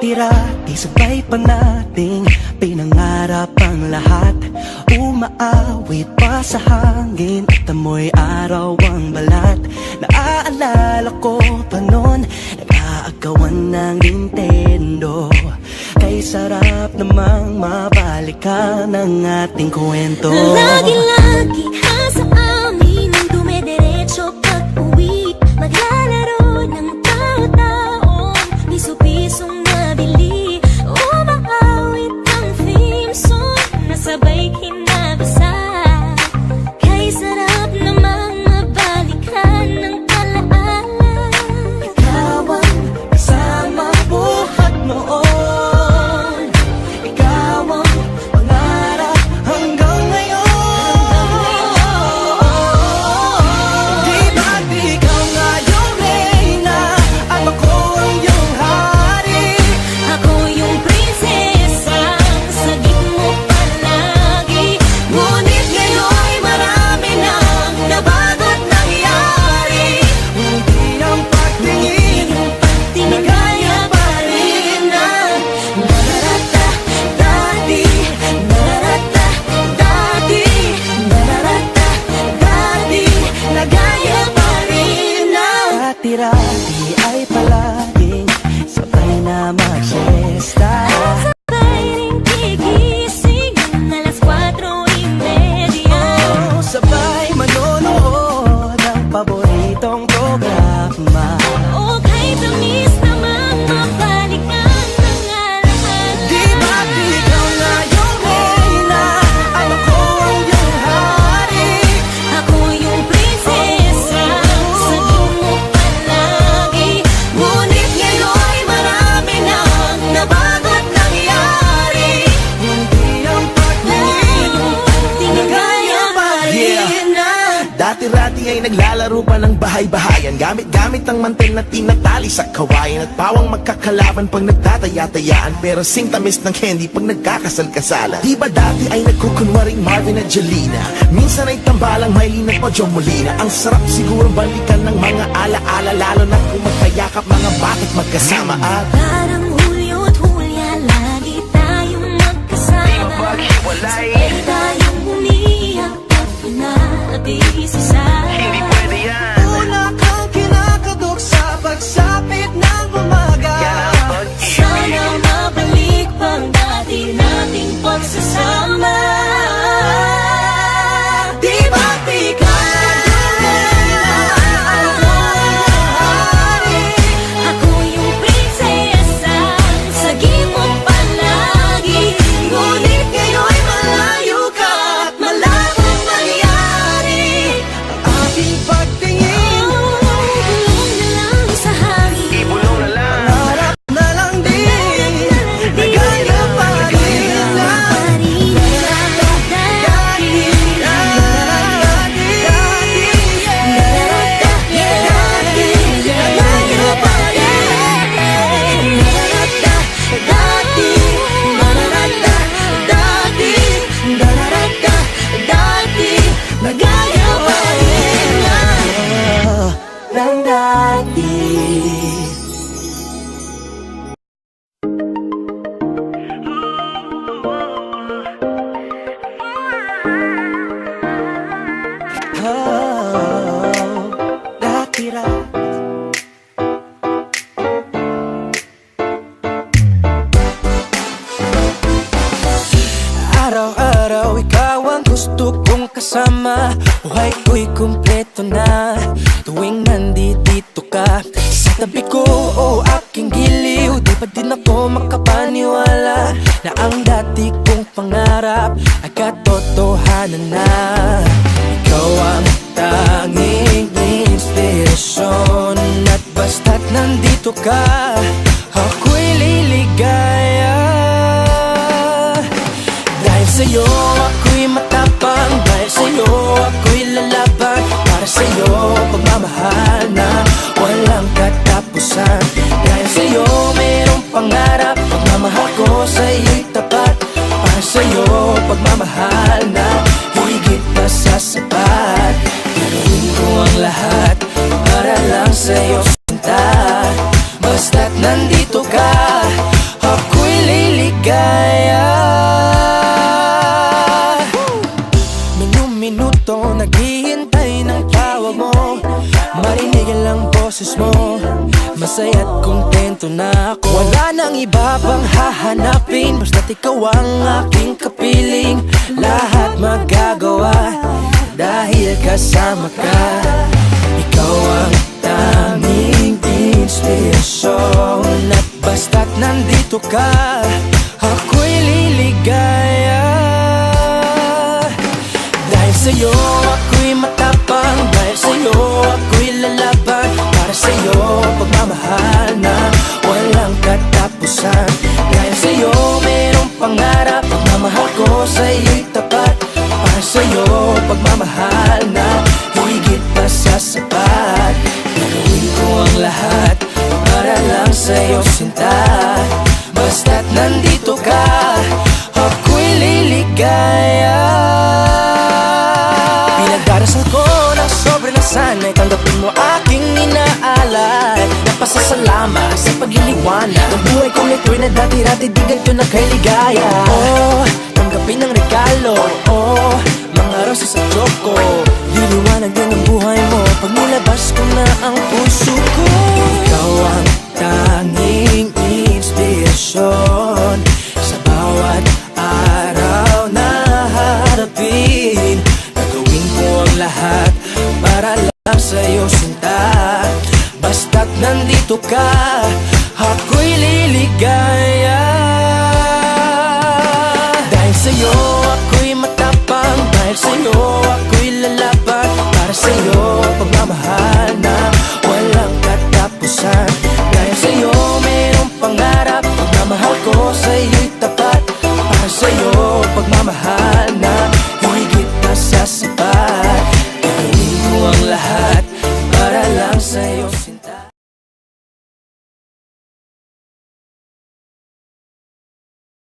Dati-rati sabay pa nating pinangarap ang lahat. Umaawit pa sa hangin at amoy araw ang balat. Naaalala ko pa noon, nag-aagawan ng Nintendo. Kay sarap namang mabalikan ang ating kwento. Lagi-lagi ka sa amin ang dumediretso pag-uwi. Maglalaro ng tao-taong piso-pisong nabili. Umaawit ang theme song na sabay kinabasa. Kay sarap namang mabalikan ng alaala. Ikaw ang kasama buhat noon. Ikaw ang pangarap hanggang ngayon. Di ba't ikaw nga yung reyna at ako ang iyong hari? Ako yung prinsesa, sagip mo palagi. Ngunit ngayon'y marami nang nabago't nangyari. Hindi ang pagtingin na gaya pa rin ng nararata dati. Nararata dati. Nararata dati. Na gaya pa rin ng dati-rati ay palaging sabay na mag-siesta. Sabay ring gigising ng alas 4:30. Oh, sabay manonood ng paboritong programa. O kahit tamis namang mabalikan ng alaala. Di ba't ikaw na yung reyna at ako ang iyong hari? Ako yung prinsesa, sagip mo palagi. Ngunit ngayon'y marami nang nabago't nangyari. Hindi ang pagtingin na gaya pa rin ng Dati-rati ay naglalaro pa ng bahay-bahayan. Gamit-gamit ang mantel na tinatali sa kawayan. At pawang magkakalaban pag nagtataya-tayaan. Pero sing tamis ng candy pag nagkakasal-kasalan. Di ba dati ay nagkukunwaring Marvin at Jelena? Minsan ay tambalang Mylene at Pojo Molina. Ang sarap siguro balikan ng mga ala-ala. Lalo na kung magkayakap mga bakit magkasama. At Parang Hulyo't Hulya, lagi tayong magkasama. Sabay tayong umiyak at pinabisisa. una kang kinakadok sa pagsapit ng umaga. Sana mabalik pang dati nating pagsasama. Di ba't ikaw Ako yung prinsesa, sagip mo palagi. ngunit ngayon'y malayo ka at malabong nangyari. Ang ating pagtingin, Bulong na lang sa hangin. pangarap na lang din. Nagaya pa rin na nagaya pa rin ng dati. Oh, dati-rati. Araw-araw ikaw ang gusto kong kasama. Buhay ko'y kumpleto na tuwing nandito ka sa tabi ko o aking giliw. Di pa din ako makapaniwala na ang dati kong pangarap ay katotohanan na. Ikaw ang tanging inspirasyon at basta't nandito ka, ako'y liligaya. Dahil sa'yo ako'y matapang, dahil sa'yo ako'y lalaban. Para sa'yo pagmamahal na walang katapusan. Dahil sa'yo mayroong pangarap, pagmamahal ko sa'yo'y tapat. Para sa'yo pagmamahal na higit pa sa sapat. Gagawin ko ang lahat para lang sa'yo sinta. Basta't nandito ka, nandito na ako. Wala nang iba pang hahanapin, basta't ikaw ang aking kapiling. Lahat magagawa dahil kasama ka. Ikaw ang tanging inspirasyon, at basta't nandito ka, ako'y liligaya. Dahil sa'yo ako'y matapang, dahil sa'yo ako'y lalaban. Para sa'yo pagmamahal na walang katapusan. Dahil sa'yo mayroong pangarap, pagmamahal ko sa'yo'y tapat. Para sa'yo pagmamahal na higit pa sa sapat. Gagawin ko ang lahat para lang sa'yo sinta. Basta't nandito ka, ako'y liligaya. Pinagdarasal ko ng sobre na sana'y tanggapin mo aking inaalay. Napasasalamat sa pagliliwanag ng buhay kong ito'y na dati-dati di ganito na kay ligaya. Oh, tanggapin ang regalo, oh, mga rosas at choco. Liliwanag din ang buhay mo pag nilabas ko na ang puso ko. Ikaw ang tanging inspirasyon sa bawat araw na harapin. Gagawin ko ang lahat para lang sa'yo sinta. Basta't nandito ka, ako'y liligaya. Dahil sa'yo ako'y matapang, dahil sa'yo ako'y lalaban. Para sa'yo pagmamahal na walang katapusan. Dahil sa'yo mayroong pangarap, pagmamahal ko sa'yo'y tapat. Para sa'yo pagmamahal na